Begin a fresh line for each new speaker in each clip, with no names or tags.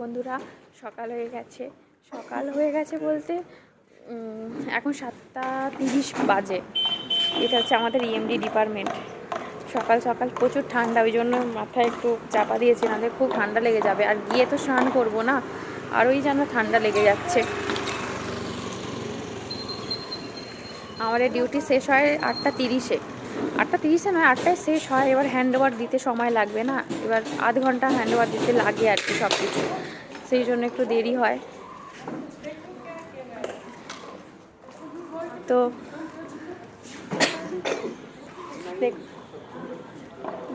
বন্ধুরা, সকাল হয়ে গেছে বলতে এখন 7:30 বাজে। এটা হচ্ছে আমাদের ইএমডি ডিপার্টমেন্ট। সকাল সকাল প্রচুর ঠান্ডা, ওই জন্য মাথায় একটু চাপা দিয়েছি, নাহলে খুব ঠান্ডা লেগে যাবে। আর গিয়ে তো স্নান করবো না, আর ওই যেন ঠান্ডা লেগে যাচ্ছে। আমাদের ডিউটি শেষ হয় 8:30-এ। 8:30-এ নয়, 8টায় শেষ হয়। এবার হ্যান্ড ওভার দিতে সময় লাগবে না, এবার আধ ঘন্টা হ্যান্ড ওভার দিতে লাগে আর কি, সব কিছু। সেই জন্য একটু দেরি হয়। তো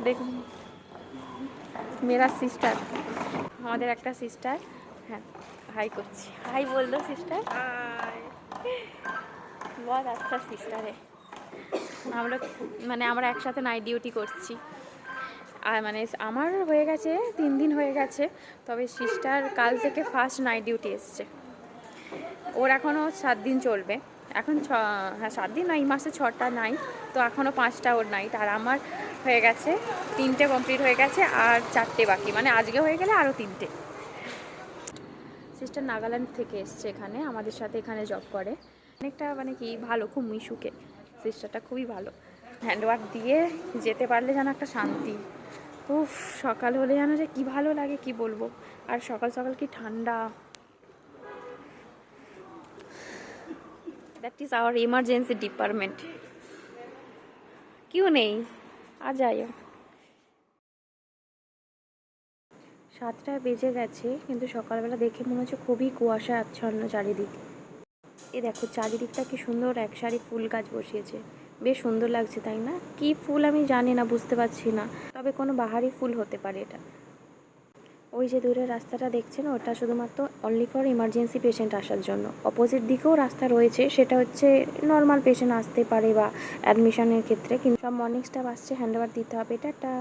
দেখুন মেরা সিস্টার, আমাদের একটা সিস্টার। হ্যাঁ, হাই করছি, হাই বল দো সিস্টার। হাই। बहुत अच्छा সিস্টার है। আমরা একসাথে নাইট ডিউটি করছি। আর আমার হয়ে গেছে 3 দিন হয়ে গেছে, তবে সিস্টার কাল থেকে ফার্স্ট নাইট ডিউটি এসছে। ওর এখনও 7 দিন চলবে। এখন 7 দিন না, এই মাসে 6টা নাইট, তো এখনও 5টা ওর নাইট। আর আমার হয়ে গেছে 3টে কমপ্লিট হয়ে গেছে, আর 4টে বাকি, আজকে হয়ে গেলে আরও 3টে। সিস্টার নাগাল্যান্ড থেকে এসছে এখানে, আমাদের সাথে এখানে জব করে। অনেকটা কি ভালো, খুব মিশুকে। সিস্টারটা খুবই ভালো। হ্যান্ডওয়ার্ক দিয়ে যেতে পারলে যেন একটা শান্তি। উফ, সকাল হলে যেন যে কী ভালো লাগে কি বলবো। আর সকাল সকাল কি ঠান্ডা। That is our emergency department. क्यों नहीं, आ जाइए। 7টা বেজে গেছে, কিন্তু সকালবেলা দেখে মনে হচ্ছে খুবই কুয়াশা আচ্ছন্ন চারিদিক। এই দেখো চারিদিকটা কি সুন্দর, এক সারি ফুল গাছ বসিয়েছে, বেশ সুন্দর লাগছে তাই না? কি ফুল আমি জানি না, বুঝতে পারছি না, তবে কোনো বাহারি ফুল হতে পারে এটা। ওই যে দূরে রাস্তাটা দেখছেন, ওটা শুধুমাত্র অনলি ফর ইমার্জেন্সি পেশেন্ট আসার জন্য। অপোজিট দিকেও রাস্তা রয়েছে, সেটা হচ্ছে নর্মাল পেশেন্ট আসতে পারে বা অ্যাডমিশনের ক্ষেত্রে। কিন্তু সব মর্নিং স্টাফ আসছে, হ্যান্ডওভার দিতে হবে। টাটা।